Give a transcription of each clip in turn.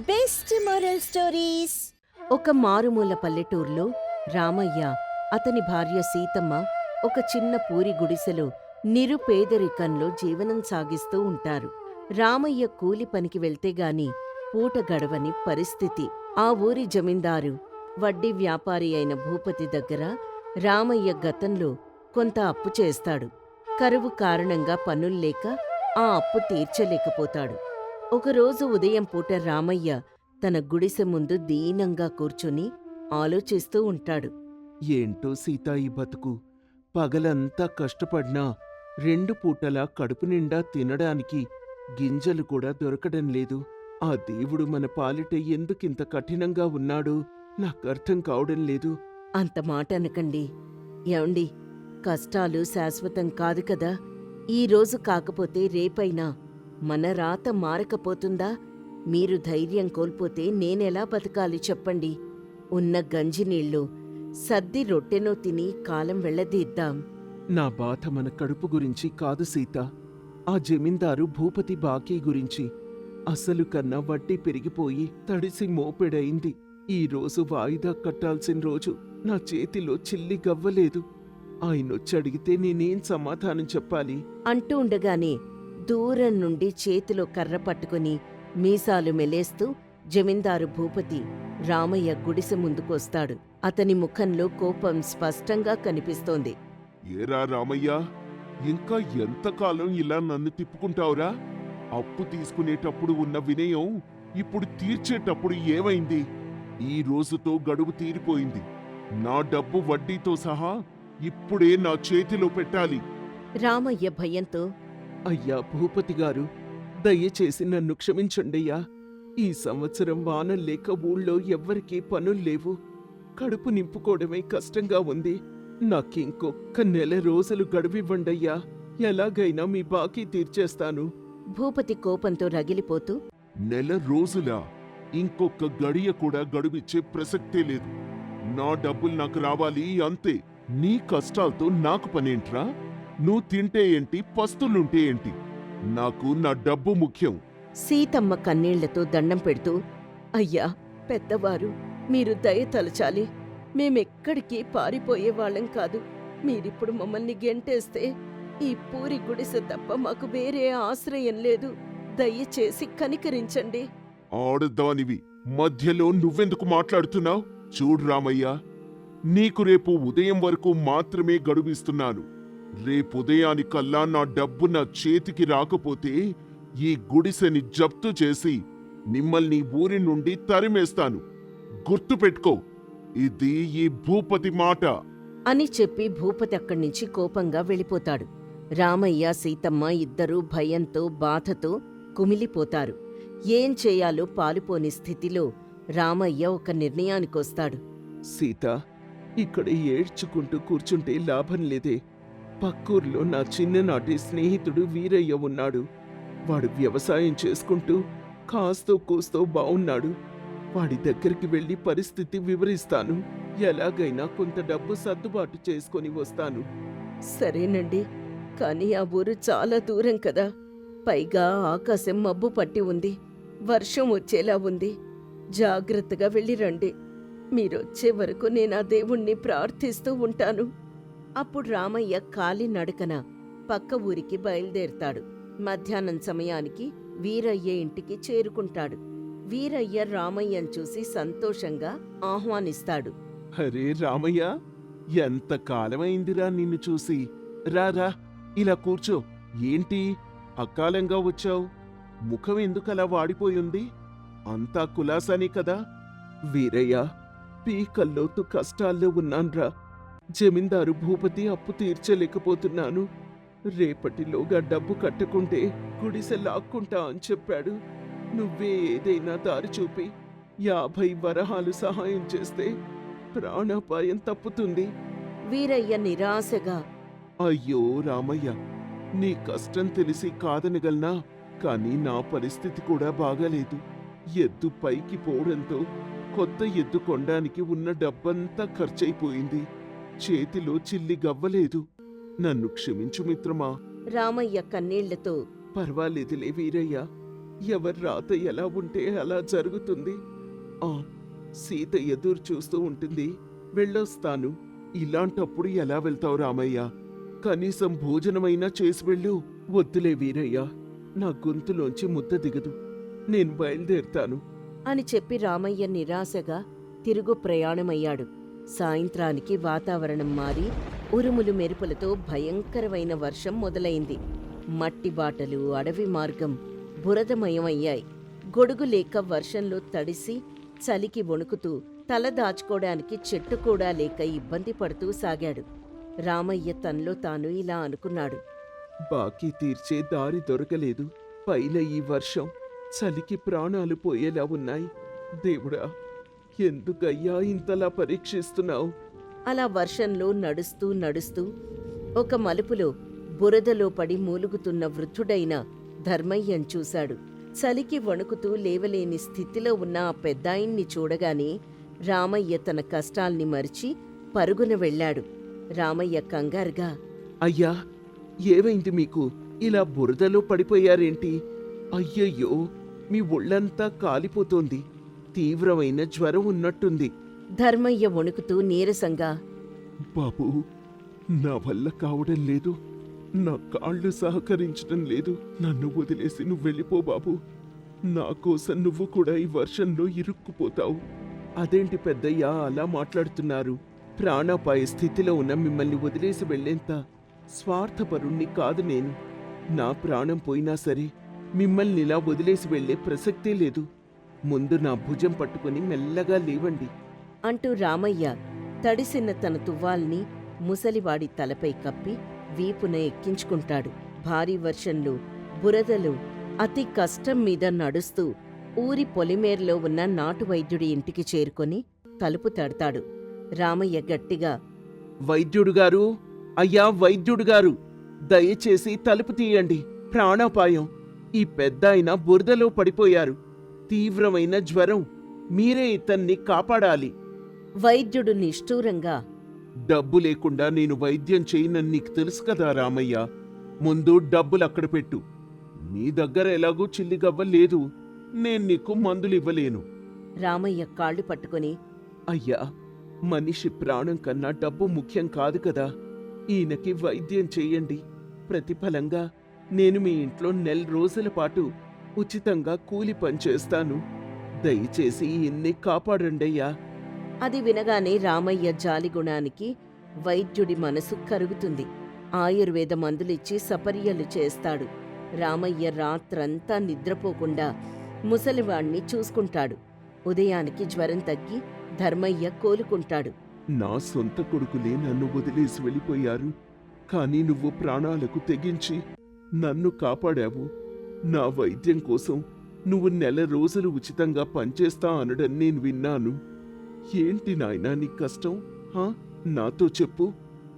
Best moral stories. ఒక మారుమూల పల్లెటూరులో రామయ్య, అతని భార్య సీతమ్మ ఒక చిన్న పూరి గుడిసెలో నిరుపేదరికంలో జీవనం సాగిస్తూ ఉంటారు. రామయ్య కూలి పనికి వెళ్తే గాని పూట గడవని పరిస్థితి. ఆ ఊరి జమీందారు, వడ్డీ వ్యాపారి అయిన భూపతి దగ్గర రామయ్య గతంలో కొంత అప్పు చేస్తాడు. కరువు కారణంగా పనుల్లేక ఆ అప్పు తీర్చలేకపోతాడు. ఒకరోజు ఉదయం పూట రామయ్య తన గుడిసె ముందు దీనంగా కూర్చుని ఆలోచిస్తూ ఉంటాడు. ఏంటో సీత ఈ బతుకు. పగలంతా కష్టపడినా 2 పూటలా కడుపు నిండా తినడానికి గింజలు కూడా దొరకడం లేదు. ఆ దేవుడు మన పాలిట ఎందుకింత కఠినంగా ఉన్నాడో నాకర్థం కావడం లేదు. అంత మాట అనకండి. ఏమండి, కష్టాలు శాశ్వతం కాదు కదా. ఈ రోజు కాకపోతే రేపైనా మన రాత మారకపోతుందా? మీరు ధైర్యం కోల్పోతే నేనెలా బతకాలి చెప్పండి? ఉన్న గంజినీళ్ళు సద్ది రొట్టెనో తిని కాలం వెళ్ళదీద్దాం. నా బాధ మన కడుపు గురించి కాదు సీత, ఆ జమీందారు భూపతి బాకీ గురించి. అసలు కన్నా వడ్డీ పెరిగిపోయి తడిసి మోపెడయింది. ఈ రోజు వాయిదా కట్టాల్సిన రోజు నా చేతిలో చిల్లి గవ్వలేదు. ఆయనొచ్చి అడిగితే నేనేం సమాధానం చెప్పాలి? అంటూ ఉండగానే దూరం నుండి చేతిలో కర్ర పట్టుకుని మీసాలు మెలేస్తూ జమీందారు భూపతి రామయ్య గుడిసె ముందుకొస్తాడు. అతని ముఖంలో కోపం స్పష్టంగా కనిపిస్తోంది. ఏరా రామయ్య, ఇంకా ఎంతకాలం ఇలా నన్ను తిప్పుకుంటావురా? అప్పు తీసుకునేటప్పుడు ఉన్న వినయం ఇప్పుడు తీర్చేటప్పుడు ఏమైంది? ఈ రోజుతో గడువు తీరిపోయింది. నా డబ్బు వడ్డీతో సహా ఇప్పుడే నా చేతిలో పెట్టాలి. రామయ్య భయంతో, అయ్యా భూపతి గారు, దయచేసి నన్ను క్షమించండయ్యా. ఈ సంవత్సరం వానల్లేక ఊళ్ళో ఎవ్వరికీ పనుల్లేవు. కడుపు నింపుకోవడమే కష్టంగా ఉంది. నాకింకొక్క నెల రోజులు గడువివ్వండయ్యా. ఎలాగైనా మీ బాకీ తీర్చేస్తాను. భూపతి కోపంతో రగిలిపోతూ, నెల రోజులా? ఇంకొక గడియ కూడా గడువిచ్చే ప్రసక్తే లేదు. నా డబ్బులు నాకు రావాలి అంతే. నీ కష్టాలతో నాకు పనేంట్రా? నువ్వు తింటే ఏంటి, పస్తులుంటే ఏంటి? నాకు నా డబ్బు ముఖ్యం. సీతమ్మ కన్నీళ్లతో దండం పెడుతూ, అయ్యా పెద్దవారు, మీరు దయ తలచాలి. మేమెక్కడికి పారిపోయేవాళ్ళం కాదు. మీరిప్పుడు మమ్మల్ని గెంటేస్తే ఈ పూరి గుడిసె తప్ప మాకు వేరే ఆశ్రయం లేదు. దయచేసి కనికరించండి. ఆడదానివి మధ్యలో నువ్వెందుకు మాట్లాడుతున్నావు? చూడు రామయ్య, నీకు రేపు ఉదయం వరకు మాత్రమే గడువిస్తున్నాను. రేపుదయానికల్లా నా డబ్బు నా చేతికి రాకపోతే ఈ గుడిసెని జప్తు చేసి మిమ్మల్ని ఊరి నుండి తరిమేస్తాను. గుర్తుపెట్టుకో, ఇది ఈ భూపతి మాట అని చెప్పి భూపతి అక్కడ్నుంచి కోపంగా వెళ్ళిపోతాడు. రామయ్య, సీతమ్మ ఇద్దరూ భయంతో బాధతో కుమిలిపోతారు. ఏం చేయాలో పాలుపోని స్థితిలో రామయ్య ఒక నిర్ణయానికొస్తాడు. సీత, ఇక్కడ ఏడ్చుకుంటూ కూర్చుంటే లాభం లేదే. పక్కూర్లో నా చిన్ననాటి స్నేహితుడు వీరయ్య ఉన్నాడు. వాడు వ్యవసాయం చేసుకుంటూ కాస్తో కూస్తో బావున్నాడు. వాడి దగ్గరికి వెళ్లి పరిస్థితి వివరిస్తాను. ఎలాగైనా కొంత డబ్బు సర్దుబాటు చేసుకొని వస్తాను. సరేనండి, కానీ ఆ ఊరు చాలా దూరం కదా. పైగా ఆకాశం మబ్బు పట్టి ఉంది. వర్షం వచ్చేలా ఉంది. జాగ్రత్తగా వెళ్ళి రండి. మీరొచ్చే వరకు నేను ఆ దేవుణ్ణి ప్రార్థిస్తూ ఉంటాను. అప్పుడు రామయ్య కాలినడకన పక్క ఊరికి బయలుదేరతాడు. మధ్యాహ్నం సమయానికి వీరయ్య ఇంటికి చేరుకుంటాడు. వీరయ్య రామయ్యను చూసి సంతోషంగా ఆహ్వానిస్తాడు. అరే రామయ్య, ఎంత కాలమైందిరా నిన్ను చూసి. రారా, ఇలా కూర్చో. ఏంటి అకాలంగా వచ్చావు? ముఖం ఎందుకలా వాడిపోయింది? అంతా కులాసాని కదా? వీరయ్య, పీకల్లోతు కష్టాల్లో ఉన్నాన్రా. జమీందారు భూపతి అప్పు తీర్చలేకపోతున్నాను. రేపటిలోగా డబ్బు కట్టకుంటే గుడిసె లాక్కుంటా అని చెప్పాడు. నువ్వే ఏదైనా దారి చూపి 50 వరహాలు సహాయం చేస్తే ప్రాణాపాయం తప్పుతుంది. వీరయ్య నిరాశగా, అయ్యో రామయ్య, నీ కష్టం తెలిసి కాదనగలనా? కానీ నా పరిస్థితి కూడా బాగాలేదు. ఎద్దు పైకి పోవడంతో కొత్త ఎద్దు కొనడానికి ఉన్న డబ్బంతా ఖర్చయిపోయింది. చేతిలో చిల్లి గవ్వలేదు. నన్ను క్షమించు మిత్రమా. రామయ్య కన్నీళ్లతో, పర్వాలేదులే వీరయ్య, ఎవరి రాత ఎలా ఉంటే అలా జరుగుతుంది. ఆ సీత ఎదురు చూస్తూ ఉంటుంది. వెళ్ళొస్తాను. ఇలాంటప్పుడు ఎలా వెళ్తావు రామయ్య? కనీసం భోజనమైనా చేసి వెళ్ళు. వద్దులే వీరయ్య, నా గొంతులోంచి ముద్ద దిగదు. నేను బయలుదేరుతాను అని చెప్పి రామయ్య నిరాశగా తిరుగు ప్రయాణమయ్యాడు. సాయంత్రానికి వాతావరణం మారి ఉరుములు మెరుపులతో భయంకరమైన వర్షం మొదలైంది. మట్టి బాటలు, అడవి మార్గం బురదమయమయ్యాయి. గొడుగు లేక వర్షంలో తడిసి చలికి వణుకుతూ తల దాచుకోవడానికి చెట్టు కూడా లేక ఇబ్బంది పడుతూ సాగాడు. రామయ్య తనలో తాను ఇలా అనుకున్నాడు. బాకీ తీర్చే దారి దొరకలేదు. పైన ఈ వర్షం చలికి ప్రాణాలు పోయేలా ఉన్నాయి. దేవుడా, ఎందుకయ్యా ఇంతలా పరీక్షిస్తున్నావు? అలా వర్షంలో నడుస్తూ నడుస్తూ ఒక మలుపులో బురదలో పడి మూలుగుతున్న వృద్ధుడైన ధర్మయ్యను చూశాడు. చలికి వణుకుతూ లేవలేని స్థితిలో ఉన్న ఆ పెద్దాయన్ని చూడగానే రామయ్య తన కష్టాల్ని మరిచి పరుగున వెళ్ళాడు. రామయ్య కంగారుగా, అయ్యా, ఏమైంది మీకు? ఇలా బురదలో పడిపోయారేంటి? అయ్యయ్యో, మీ ఒళ్ళంతా కాలిపోతోంది. తీవ్రమైన జ్వరం ఉన్నట్టుంది. ధర్మయ్య వణుకుతూ నీరసంగా, బాబూ, నా వల్ల కావడం లేదు. నా కాళ్ళు సహకరించడం లేదు. నన్ను వదిలేసి నువ్వు వెళ్ళిపో బాబూ. నా కోసం నువ్వు కూడా ఈ వర్షంలో ఇరుక్కుపోతావు. అదేంటి పెద్దయ్యా అలా మాట్లాడుతున్నారు? ప్రాణాపాయ స్థితిలో ఉన్న మిమ్మల్ని వదిలేసి వెళ్ళేంత స్వార్థపరుణ్ణి కాదు నేను. నా ప్రాణం పోయినా సరే మిమ్మల్ని ఇలా వదిలేసి వెళ్ళే ప్రసక్తే లేదు. ముందు నా భుజం పట్టుకుని మెల్లగా లేవండి అంటూ రామయ్య తడిసిన తన తువ్వాల్ని ముసలివాడి తలపై కప్పి వీపున ఎక్కించుకుంటాడు. భారీ వర్షంలో బురదలో అతి కష్టం మీద నడుస్తూ ఊరి పొలిమేరలో ఉన్న నాటు వైద్యుడి ఇంటికి చేరుకొని తలుపు తడతాడు. రామయ్య గట్టిగా, వైద్యుడు గారు, అయ్యా వైద్యుడు గారు, దయచేసి తలుపు తీయండి. ప్రాణాపాయం. ఈ పెద్దాయన బురదలో పడిపోయారు. తీవ్రమైన జ్వరం. మీరే ఇతన్ని కాపాడాలి. వైద్యుడు నిష్ఠూరంగా, డబ్బు లేకుండా నేను వైద్యం చేయనని నీకు తెలుసు కదా రామయ్య. ముందు డబ్బులు అక్కడ పెట్టు. నీ దగ్గర ఎలాగూ చిల్లిగవ్వ లేదు. నేను నీకు మందులు ఇవ్వలేను. రామయ్య కాళ్ళు పట్టుకుని, అయ్యా, మనిషి ప్రాణం కన్నా డబ్బు ముఖ్యం కాదు కదా. ఈయనకి వైద్యం చెయ్యండి. ప్రతిఫలంగా నేను మీ ఇంట్లో 4 రోజుల పాటు ఉచితంగా కూలి పనిచేస్తాను. దయచేసి ఈయన్ని కాపాడండయ్యా. అది వినగానే రామయ్య జాలిగుణానికి వైద్యుడి మనసు కరుగుతుంది. ఆయుర్వేద మందులిచ్చి సపర్యలు చేస్తాడు. రామయ్య రాత్రంతా నిద్రపోకుండా ముసలివాణ్ణి చూసుకుంటాడు. ఉదయానికి జ్వరం తగ్గి ధర్మయ్య కోలుకుంటాడు. నా సొంత కొడుకులే నన్ను వదిలేసి వెళ్ళిపోయారు. కానీ నువ్వు ప్రాణాలకు తెగించి నన్ను కాపాడావు. నా వైద్యం కోసం నువ్వు 4 రోజులు ఉచితంగా పనిచేస్తా అనడం నేను విన్నాను. ఏంటి నాయనా నీ కష్టం? నాతో చెప్పు.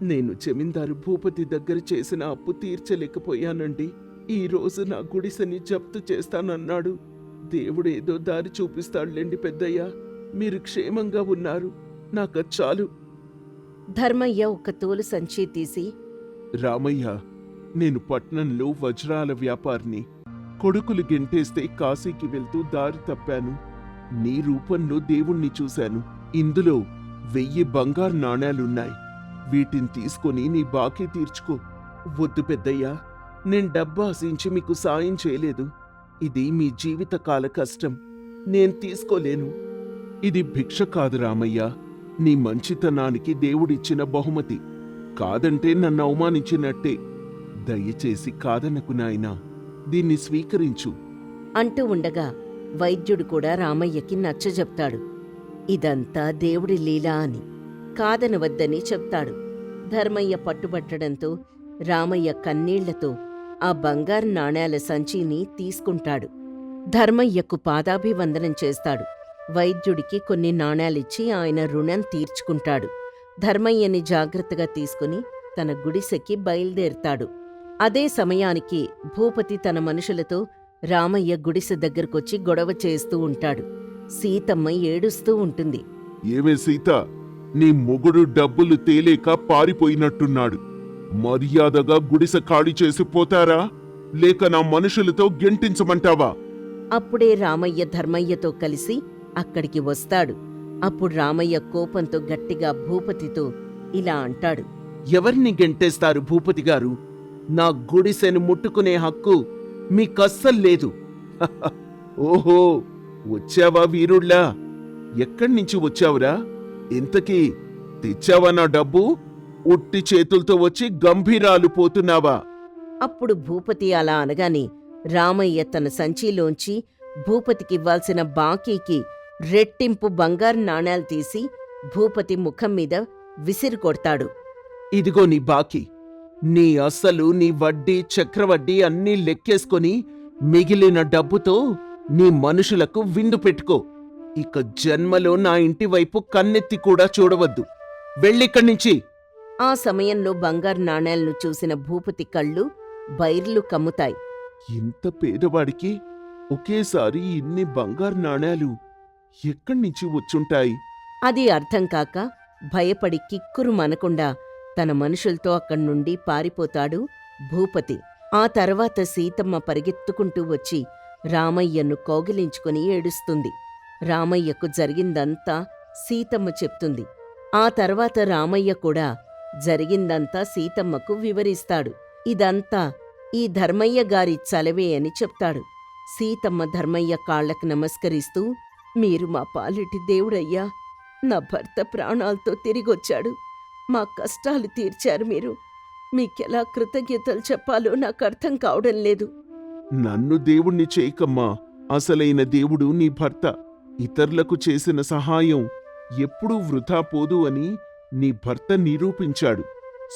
నేను జమీందారు భూపతి దగ్గర చేసిన అప్పు తీర్చలేకపోయానండి. ఈ రోజు నా గుడిసెని జప్తు చేస్తానన్నాడు. దేవుడేదో దారి చూపిస్తాడులేండి పెద్దయ్యా. మీరు క్షేమంగా ఉన్నారు. నాకది చాలు. ధర్మయ్య ఒక తోలు సంచి తీసి, రామయ్య, నేను పట్నంలో వజ్రాల వ్యాపారిని. కొడుకులు గెంటేస్తే కాశీకి వెళ్తూ దారి తప్పాను. నీ రూపంలో దేవుణ్ణి చూశాను. ఇందులో 1000 బంగారు నాణేలున్నాయి. వీటిని తీసుకొని నీ బాకీ తీర్చుకో. వద్దు పెద్దయ్యా, నేను డబ్బు ఆశించి మీకు సాయం చేయలేదు. ఇది మీ జీవితకాల కష్టం. నేను తీసుకోలేను. ఇది భిక్ష కాదు రామయ్య, నీ మంచితనానికి దేవుడిచ్చిన బహుమతి. కాదంటే నన్ను అవమానించినట్టే. దయచేసి కాదనకు నాయనా, దీన్ని స్వీకరించు అంటూ ఉండగా వైద్యుడు కూడా రామయ్యకి నచ్చజెప్తాడు. ఇదంతా దేవుడి లీలా అని, కాదనవద్దని చెప్తాడు. ధర్మయ్య పట్టుబట్టడంతో రామయ్య కన్నీళ్లతో ఆ బంగారు నాణేల సంచిని తీసుకుంటాడు. ధర్మయ్యకు పాదాభివందనం చేస్తాడు. వైద్యుడికి కొన్ని నాణేలిచ్చి ఆయన రుణం తీర్చుకుంటాడు. ధర్మయ్యని జాగ్రత్తగా తీసుకుని తన గుడిసెకి బయలుదేరుతాడు. అదే సమయానికి భూపతి తన మనుషులతో రామయ్య గుడిసె దగ్గరకొచ్చి గొడవ చేస్తూ ఉంటాడు. సీతమ్మ ఏడుస్తూ ఉంటుంది. ఏమే సీత, నీ మొగుడు డబ్బులు తేలేక పారిపోయినట్టున్నాడు. మర్యాదగా గుడిసె ఖాళీ చేసి పోతారా, లేక నా మనుషులతో గెంటించమంటావా? అప్పుడే రామయ్య ధర్మయ్యతో కలిసి అక్కడికి వస్తాడు. అప్పుడు రామయ్య కోపంతో గట్టిగా భూపతితో ఇలా అంటాడు. ఎవరిని గెంటేస్తారు భూపతి గారు? నా గుడిసెను ముట్టుకునే హక్కు మీకస్సలు లేదు. హహ, ఓహో, వచ్చావా వీరుళ్ళా? ఎక్కడ్నించి వచ్చావురా? ఇంతకీ తెచ్చావా నా డబ్బు? ఉట్టి చేతులతో వచ్చి గంభీరాలు పోతున్నావా? అప్పుడు భూపతి అలా అనగానే రామయ్య తన సంచిలోంచి భూపతికివ్వాల్సిన బాకీకి రెట్టింపు బంగారు నాణేలు తీసి భూపతి ముఖం మీద విసిరి కొడతాడు. ఇదిగో నీ బాకీ. నీ అస్సలు, నీ వడ్డీ, చక్రవడ్డీ అన్నీ లెక్కేసుకొని మిగిలిన డబ్బుతో నీ మనుషులకు విందు పెట్టుకో. ఇక జన్మలో నా ఇంటి వైపు కన్నెత్తి కూడా చూడవద్దు. వెళ్ళిక్కడ్నించి. ఆ సమయంలో బంగారు నాణేలను చూసిన భూపతి కళ్ళు బైర్లు కమ్ముతాయి. ఇంత పేదవాడికి ఒకేసారి ఇన్ని బంగారు నాణేలు ఎక్కడ్నించి వచ్చుంటాయి? అది అర్థం కాక భయపడి కిక్కురు మనకుండా తన మనుషులతో అక్కడ్నుండి పారిపోతాడు భూపతి. ఆ తర్వాత సీతమ్మ పరిగెత్తుకుంటూ వచ్చి రామయ్యను కౌగిలించుకుని ఏడుస్తుంది. రామయ్యకు జరిగిందంతా సీతమ్మ చెప్తుంది. ఆ తర్వాత రామయ్య కూడా జరిగిందంతా సీతమ్మకు వివరిస్తాడు. ఇదంతా ఈ ధర్మయ్య గారి చలవే అని చెప్తాడు. సీతమ్మ ధర్మయ్య కాళ్లకు నమస్కరిస్తూ, మీరు మా పాలిటి దేవుడయ్యా. నా భర్త ప్రాణాలతో తిరిగొచ్చాడు. మా కష్టాలు తీర్చారు మీరు. మీకెలా కృతజ్ఞతలు చెప్పాలో నాకు అర్థం కావడం లేదు. నన్ను దేవుణ్ణి చేయకమ్మా. అసలైన దేవుడు నీ భర్త. ఇతరులకు చేసిన సహాయం ఎప్పుడూ వృధా పోదు అని నీ భర్త నిరూపించాడు.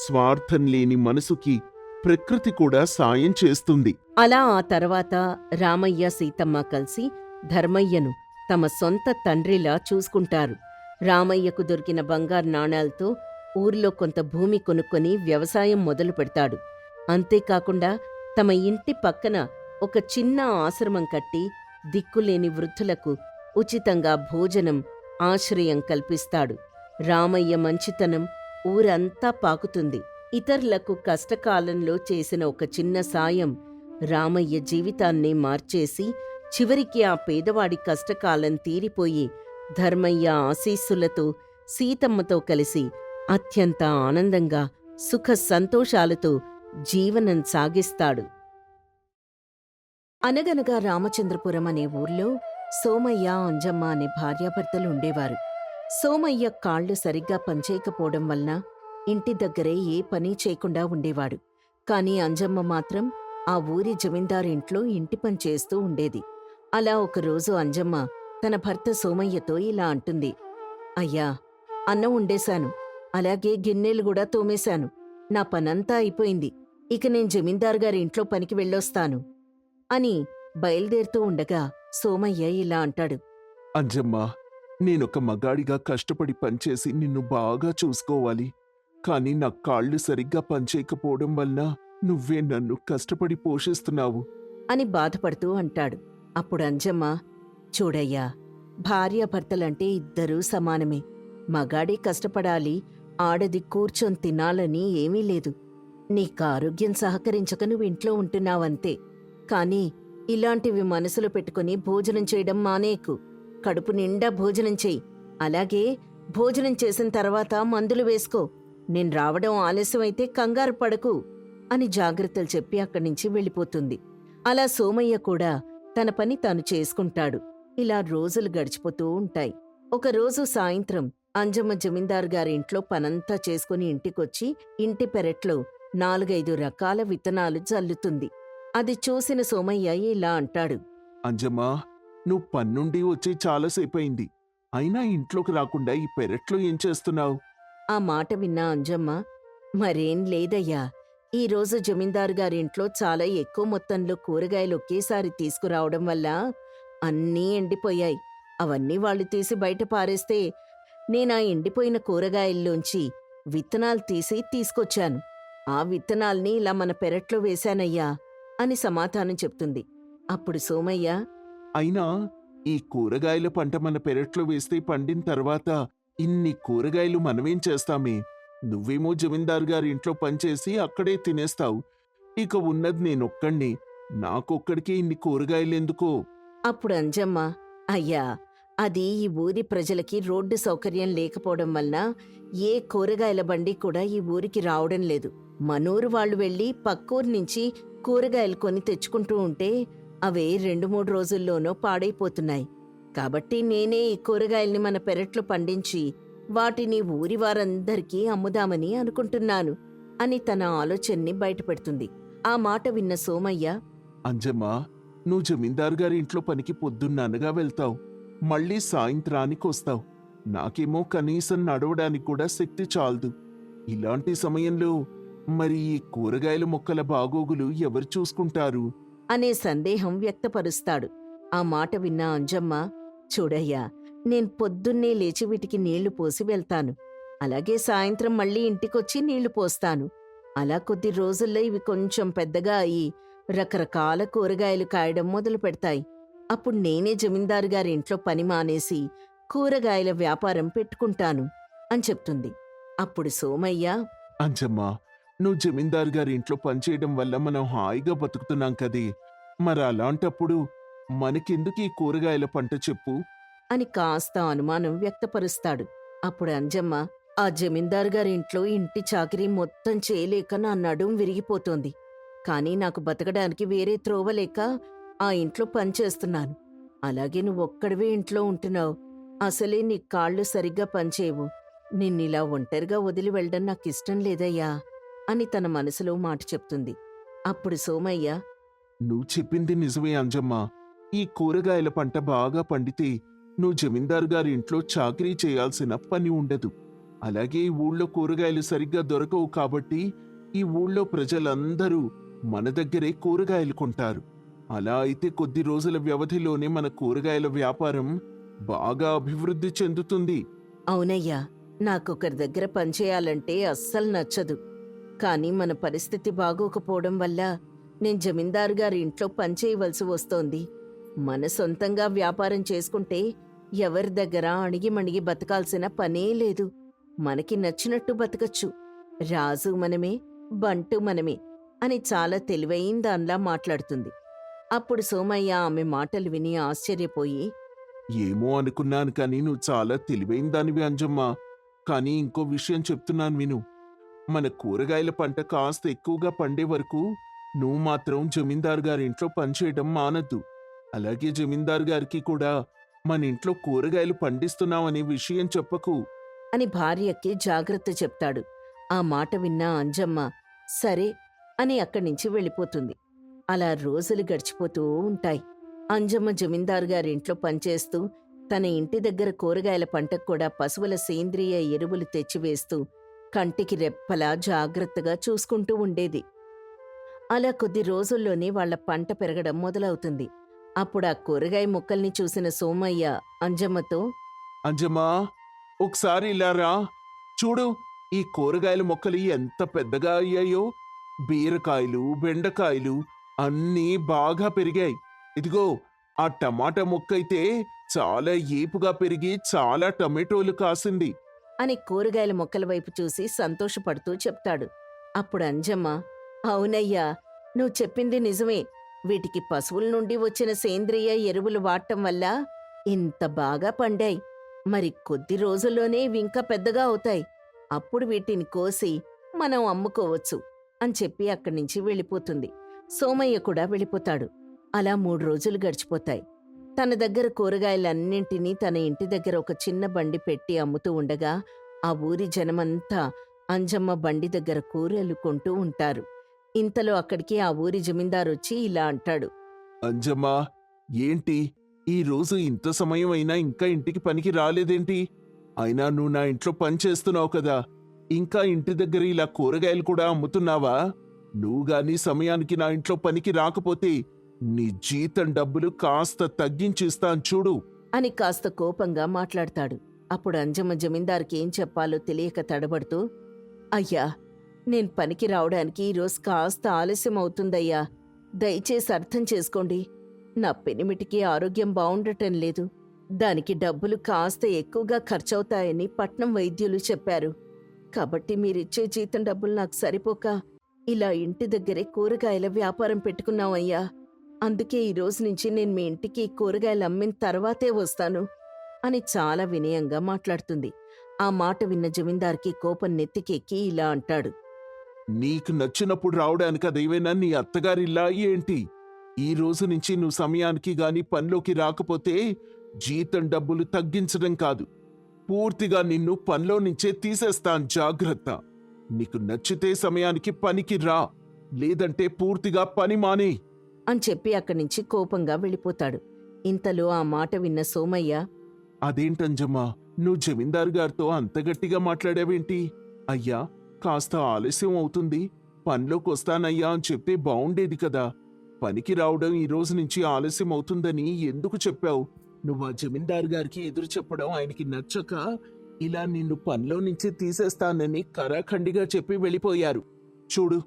స్వార్థం లేని మనసుకి ప్రకృతి కూడా సాయం చేస్తుంది. అలా ఆ తర్వాత రామయ్య సీతమ్మ కలిసి ధర్మయ్యను తమ సొంత తండ్రిలా చూసుకుంటారు. రామయ్యకు దొరికిన బంగారు నాణాలతో ఊర్లో కొంత భూమి కొనుక్కొని వ్యవసాయం మొదలు పెడతాడు. అంతేకాకుండా తమ ఇంటి పక్కన ఒక చిన్న ఆశ్రమం కట్టి దిక్కులేని వృద్ధులకు ఉచితంగా భోజనం, ఆశ్రయం కల్పిస్తాడు. రామయ్య మంచితనం ఊరంతా పాకుతుంది. ఇతరులకు కష్టకాలంలో చేసిన ఒక చిన్న సాయం రామయ్య జీవితాన్నే మార్చేసి చివరికి ఆ పేదవాడి కష్టకాలం తీరిపోయి ధర్మయ్య ఆశీస్సులతో సీతమ్మతో కలిసి అత్యంత ఆనందంగా సుఖ సంతోషాలతో జీవనం సాగిస్తాడు. అనగనగా రామచంద్రపురం అనే ఊర్లో సోమయ్య, అంజమ్మ అనే భార్యాభర్తలు ఉండేవారు. సోమయ్య కాళ్లు సరిగ్గా పనిచేయకపోవడం వలన ఇంటి దగ్గరే ఏ పని చేయకుండా ఉండేవాడు. కాని అంజమ్మ మాత్రం ఆ ఊరి జమీందారింట్లో ఇంటి పని చేస్తూ ఉండేది. అలా ఒకరోజు అంజమ్మ తన భర్త సోమయ్యతో ఇలా అంటుంది. అయ్యా, అన్నం వండేశాను, అలాగే గిన్నెలు కూడా తోమేశాను. నా పనంతా అయిపోయింది. ఇక నేను జమీందారు గారి ఇంట్లో పనికి వెళ్ళొస్తాను అని బయలుదేరుతూ ఉండగా సోమయ్య ఇలా అంటాడు. అంజమ్మా, నేనొక మగాడిగా కష్టపడి పనిచేసి నిన్ను బాగా చూసుకోవాలి. కాని నా కాళ్ళు సరిగ్గా పనిచేయకపోవడం వల్ల నువ్వే నన్ను కష్టపడి పోషిస్తున్నావు అని బాధపడుతూ అంటాడు. అప్పుడు అంజమ్మ, చూడయ్యా, భార్యాభర్తలంటే ఇద్దరూ సమానమే. మగాడే కష్టపడాలి, ఆడది కూర్చొని తినాలని ఏమీ లేదు. నీకు ఆరోగ్యం సహకరించక నువ్వు ఇంట్లో ఉంటున్నావంతే. కాని ఇలాంటివి మనసులో పెట్టుకుని భోజనం చేయడం మానేకు. కడుపు నిండా భోజనం చెయ్యి. అలాగే భోజనం చేసిన తర్వాత మందులు వేసుకో. నేను రావడం ఆలస్యమైతే కంగారు పడకు అని జాగ్రత్తలు చెప్పి అక్కడ్నించి వెళ్ళిపోతుంది. అలా సోమయ్య కూడా తన పని తాను చేసుకుంటాడు. ఇలా రోజులు గడిచిపోతూ ఉంటాయి. ఒకరోజు సాయంత్రం అంజమ్మ జమీందారు గారి ఇంట్లో పనంతా చేసుకుని ఇంటికొచ్చి ఇంటి పెరట్లో 4-5 రకాల విత్తనాలు జల్లుతుంది. అది చూసిన సోమయ్య ఇలా అంటాడు. అంజమ్మా, నువ్వు పన్నుండి వచ్చి చాలాసేపయింది. అయినా ఇంట్లోకి రాకుండా ఈ పెరట్లో ఏం చేస్తున్నావు? ఆ మాట విన్న అంజమ్మ, మరేం లేదయ్యా, ఈరోజు జమీందారు గారింట్లో చాలా ఎక్కువ మొత్తంలో కూరగాయలు ఒకేసారి తీసుకురావడం వల్ల అన్నీ ఎండిపోయాయి. అవన్నీ వాళ్ళు తీసి బయట పారేస్తే నేనా ఎండిపోయిన కూరగాయల్లోంచి విత్తనాలు తీసి తీసుకొచ్చాను. ఆ విత్తనాల్ని ఇలా మన పెరట్లో వేశానయ్యా అని సమాధానం చెప్తుంది. అప్పుడు సోమయ్య, అయినా ఈ కూరగాయల పంట మన పెరట్లో వేస్తే పండిన తర్వాత ఇన్ని కూరగాయలు మనమేం చేస్తామే? నువ్వేమో జమీందారు గారి ఇంట్లో పనిచేసి అక్కడే తినేస్తావు. ఇక ఉన్నది నేనొక్కడిని. నాకొక్కడికే ఇన్ని కూరగాయలెందుకో? అప్పుడు అంజమ్మ, అయ్యా, అది ఈ ఊరి ప్రజలకి రోడ్డు సౌకర్యం లేకపోవడం వలన ఏ కూరగాయల బండి కూడా ఈ ఊరికి రావడం లేదు. మనూరు వాళ్ళు వెళ్ళి పక్కూరు నుంచి కూరగాయలు కొని తెచ్చుకుంటూ ఉంటే అవే 2-3 రోజుల్లోనో పాడైపోతున్నాయి. కాబట్టి నేనే ఈ కూరగాయల్ని మన పెరట్లో పండించి వాటిని ఊరి వారందరికీ అమ్ముదామని అనుకుంటున్నాను అని తన ఆలోచనని బయటపెడుతుంది. ఆ మాట విన్న సోమయ్య, అంజమ్మా, నువ్వు జమీందారు గారి ఇంట్లో పనికి పొద్దున్ననగా వెళ్తావు, మళ్ళీ సాయంత్రానికి వస్తావు. నాకేమో కనీసం నడవడానికి కూడా శక్తి చాలదు. ఇలాంటి సమయంలో మరి ఈ కూరగాయల మొక్కల బాగోగులు ఎవరు చూసుకుంటారు అనే సందేహం వ్యక్తపరుస్తాడు. ఆ మాట విన్న అంజమ్మ, చూడయ్యా, నేను పొద్దున్నే లేచి వీటికి నీళ్లు పోసి వెళ్తాను. అలాగే సాయంత్రం మళ్ళీ ఇంటికొచ్చి నీళ్లు పోస్తాను. అలా కొద్ది రోజుల్లో ఇవి కొంచెం పెద్దగా అయి రకరకాల కూరగాయలు కాయడం మొదలు పెడతాయి. అప్పుడు నేనే జమీందారు గారి ఇంట్లో పని మానేసి కూరగాయల వ్యాపారం పెట్టుకుంటాను అని చెప్తుంది. అప్పుడు సోమయ్య, అంజమ్మా, నువ్వు జమీందారు గారి ఇంట్లో పనిచేయడం వల్ల మనం హాయిగా బతుకుతున్నాం కదే, మరి అలాంటప్పుడు మనకెందుకు ఈ కూరగాయల పంట చెప్పు అని కాస్త అనుమానం వ్యక్తపరుస్తాడు. అప్పుడు అంజమ్మ, ఆ జమీందారు గారి ఇంట్లో ఇంటి చాకిరీ మొత్తం చేయలేక నా నడుం విరిగిపోతోంది. కానీ నాకు బతకడానికి వేరే త్రోవలేక ఆ ఇంట్లో పనిచేస్తున్నాను. అలాగే నువ్వొక్కడివే ఇంట్లో ఉంటున్నావు. అసలే నీ కాళ్ళు సరిగ్గా పనిచేయవు. నిన్నిలా ఒంటరిగా వదిలి వెళ్ళడం నాకిష్టం లేదయ్యా అని తన మనసులో మాట చెప్తుంది. అప్పుడు సోమయ్య, నువ్వు చెప్పింది నిజమే అంజమ్మా. ఈ కూరగాయల పంట బాగా పండితే నువ్వు జమీందారు గారి ఇంట్లో చాకరీ చేయాల్సిన పని ఉండదు. అలాగే ఈ ఊళ్ళో కూరగాయలు సరిగ్గా దొరకవు కాబట్టి ఈ ఊళ్ళో ప్రజలందరూ మన దగ్గరే కూరగాయలు కొంటారు. అలా అయితే కొద్ది రోజుల వ్యవధిలోనే మన కూరగాయల వ్యాపారం బాగా అభివృద్ధి చెందుతుంది. అవునయ్యా, నాకొకరి దగ్గర పనిచేయాలంటే అస్సలు నచ్చదు. కానీ మన పరిస్థితి బాగోకపోవడం వల్ల నేను జమీందారు గారి ఇంట్లో పనిచేయవలసి వస్తోంది. మన సొంతంగా వ్యాపారం చేసుకుంటే ఎవరి దగ్గర అణిగిమణిగి బతకాల్సిన పనే లేదు. మనకి నచ్చినట్టు బతకచ్చు. రాజు మనమే, బంటు మనమే అని చాలా తెలివైన దానిలా మాట్లాడుతుంది. అప్పుడు సోమయ్య ఆమె మాటలు విని ఆశ్చర్యపోయి, ఏమో అనుకున్నాను కానీ నువ్వు చాలా తెలివైన దానివి అంజమ్మా. కానీ ఇంకో విషయం చెప్తున్నాను విను. మన కూరగాయల పంట కాస్త ఎక్కువగా పండే వరకు నువ్వు మాత్రం జమీందారు గారి ఇంట్లో పనిచేయడం మానద్దు. అలాగే జమీందారు గారికి కూడా మన ఇంట్లో కూరగాయలు పండిస్తున్నామనే విషయం చెప్పకు అని భార్యకి జాగ్రత్త చెప్తాడు. ఆ మాట విన్న అంజమ్మ సరే అని అక్కడి నుంచి వెళ్ళిపోతుంది. అలా రోజులు గడిచిపోతూ ఉంటాయి. అంజమ్మ జమీందారు గారి ఇంట్లో పనిచేస్తూ తన ఇంటి దగ్గర కూరగాయల పంటకు కూడా పశువుల సేంద్రియ ఎరువులు తెచ్చివేస్తూ కంటికి రెప్పలా జాగ్రత్తగా చూసుకుంటూ ఉండేది. అలా కొద్ది రోజుల్లోనే వాళ్ల పంట పెరగడం మొదలవుతుంది. అప్పుడు ఆ కూరగాయ మొక్కల్ని చూసిన సోమయ్య అంజమ్మతో, అంజమ్మా, ఒకసారి ఇలా రా. చూడు, ఈ కూరగాయల మొక్కలు ఎంత పెద్దగా అయ్యాయో. బీరకాయలు, బెండకాయలు అన్నీ బాగా పెరిగాయి. ఇదిగో, ఆ టమాటా మొక్క అయితే చాలా ఏపుగా పెరిగి చాలా టమాటోలు కాసింది అని కూరగాయల మొక్కల వైపు చూసి సంతోషపడుతూ చెప్తాడు. అప్పుడు అంజమ్మ, అవునయ్యా, నువ్వు చెప్పింది నిజమే. వీటికి పశువుల నుండి వచ్చిన సేంద్రియ ఎరువులు వాడటం వల్ల ఇంత బాగా పండాయి. మరి కొద్ది రోజుల్లోనే ఇవి ఇంకా పెద్దగా అవుతాయి. అప్పుడు వీటిని కోసి మనం అమ్ముకోవచ్చు అని చెప్పి అక్కడి నుంచి వెళ్ళిపోతుంది. సోమయ్య కూడా వెళ్ళిపోతాడు. అలా 3 రోజులు గడిచిపోతాయి. తన దగ్గర కూరగాయలన్నింటినీ తన ఇంటి దగ్గర ఒక చిన్న బండి పెట్టి అమ్ముతూ ఉండగా ఆ ఊరి జనమంతా అంజమ్మ బండి దగ్గర కూరలు కొంటూ ఉంటారు. ఇంతలో అక్కడికి ఆ ఊరి జమీందారొచ్చి ఇలా అంటాడు. అంజమ్మా, ఏంటి ఈ రోజు ఇంత సమయం అయినా ఇంకా ఇంటికి పనికి రాలేదేంటి? అయినా నువ్వు నా ఇంట్లో పని చేస్తున్నావు కదా, ఇంకా ఇంటి దగ్గర ఇలా కూరగాయలు కూడా అమ్ముతున్నావా? నువ్వు గాని సమయానికి నా ఇంట్లో పనికి రాకపోతే నీ జీతం డబ్బులు కాస్త తగ్గించిస్తాను చూడు అని కాస్త కోపంగా మాట్లాడతాడు. అప్పుడు అంజమ్మ జమీందారుకి ఏం చెప్పాలో తెలియక తడబడుతూ, అయ్యా, నేను పనికి రావడానికి ఈరోజు కాస్త ఆలస్యం అవుతుందయ్యా. దయచేసి అర్థం చేసుకోండి. నా పెనిమిటికి ఆరోగ్యం బావుండటం లేదు. దానికి డబ్బులు కాస్త ఎక్కువగా ఖర్చవుతాయని పట్నం వైద్యులు చెప్పారు. కాబట్టి మీరిచ్చే జీతం డబ్బులు నాకు సరిపోక ఇలా ఇంటి దగ్గరే కూరగాయల వ్యాపారం పెట్టుకున్నామయ్యా అందుకే ఈ రోజు నుంచి నేను మీ ఇంటికి కూరగాయలు అమ్మిన తర్వాతే వస్తాను అని చాలా వినయంగా మాట్లాడుతుంది. ఆ మాట విన్న జమీందార్కి కోపం నెత్తికెక్కి ఇలా అంటాడు. నీకు నచ్చినప్పుడు రావడానికి అదేమైనా నీ అత్తగారిల్లా ఏంటి? ఈ రోజు నుంచి నువ్వు సమయానికి గాని పనిలోకి రాకపోతే జీతం డబ్బులు తగ్గించడం కాదు, పూర్తిగా నిన్ను పనిలో నుంచే తీసేస్తాను, జాగ్రత్త. నీకు నచ్చితే సమయానికి పనికి రా, లేదంటే పూర్తిగా పని మానే అని చెప్పి అక్కడి నుంచి కోపంగా వెళ్ళిపోతాడు. ఇంతలో ఆ మాట విన్న సోమయ్య, అదేంటంజమ్మా, నువ్వు జమీందారు గారితో అంత గట్టిగా మాట్లాడావేంటి? అయ్యా, కాస్త ఆలస్యం అవుతుంది, పనిలోకి వస్తానయ్యా అని చెప్తే బావుండేది కదా. పనికి రావడం ఈ రోజు నుంచి ఆలస్యం అవుతుందని ఎందుకు చెప్పావు? నువ్వు ఆ జమీందారు గారికి ఎదురు చెప్పడం ఆయనకి నచ్చక ఇలా నిన్ను పనిలో నుంచి తీసేస్తానని కరాఖండిగా చెప్పి వెళ్ళిపోయారు. చూడు,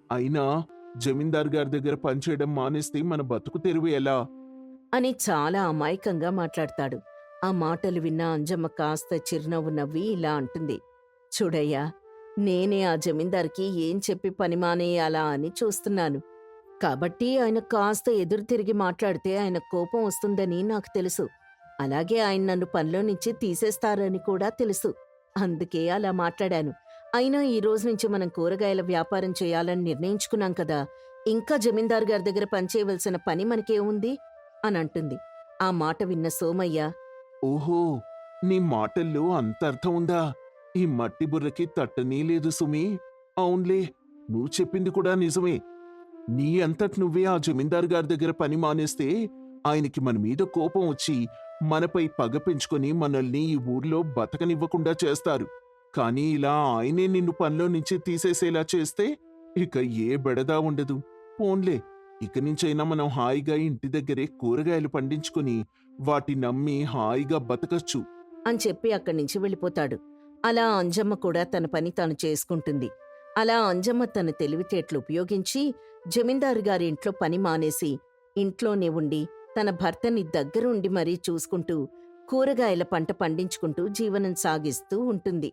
అయినా జమీందారు గారి దగ్గర పనిచేయడం మానేస్తే మన బతుకు తెరువు ఎలా? అని చాలా అమాయకంగా మాట్లాడతాడు. ఆ మాటలు విన్న అంజమ్మ కాస్త చిరునవ్వు నవ్వి ఇలా అంటుంది. చూడయ్యా, నేనే ఆ జమీందార్కి ఏం చెప్పి పని మానేయాలా అని చూస్తున్నాను. కాబట్టి ఆయన కాస్త ఎదురు తిరిగి మాట్లాడితే ఆయన కోపం వస్తుందని నాకు తెలుసు. అలాగే ఆయన నన్ను పనిలో నుంచి తీసేస్తారని కూడా తెలుసు. అందుకే అలా మాట్లాడాను. అయినా ఈ రోజు నుంచి మనం కూరగాయల వ్యాపారం చేయాలని నిర్ణయించుకున్నాం కదా, ఇంకా జమీందారు గారి దగ్గర పనిచేయవలసిన పని మనకేముంది అని అంటుంది. ఆ మాట విన్న సోమయ్య, ఓహో, నీ మాటల్లో అంత అర్థం ఉందా? ఈ మట్టి బుర్రకి తట్టనీ లేదు సుమి. అవునులే, నువ్వు చెప్పింది కూడా నిజమే. నీ అంతటి నువ్వే ఆ జమీందారు గారి దగ్గర పని మానేస్తే ఆయనకి మన మీద కోపం వచ్చి మనపై పగ పెంచుకొని మనల్ని ఈ ఊర్లో బతకనివ్వకుండా చేస్తారు. కానీ ఇలా ఆయనే నిన్ను పనిలో నుంచి తీసేసేలా చేస్తే ఇక ఏ బెడదా ఉండదు. పోన్లే, ఇక నుంచైనా మనం హాయిగా ఇంటి దగ్గరే కూరగాయలు పండించుకొని వాటినమ్మి హాయిగా బతకచ్చు అని చెప్పి అక్కడి నుంచి వెళ్ళిపోతాడు. అలా అంజమ్మ కూడా తన పని తాను చేసుకుంటుంది. అలా అంజమ్మ తన తెలివితేటలు ఉపయోగించి జమీందారు గారి ఇంట్లో పని మానేసి ఇంట్లోనే ఉండి తన భర్తని దగ్గరుండి మరీ చూసుకుంటూ కూరగాయల పంట పండించుకుంటూ జీవనం సాగిస్తూ ఉంటుంది.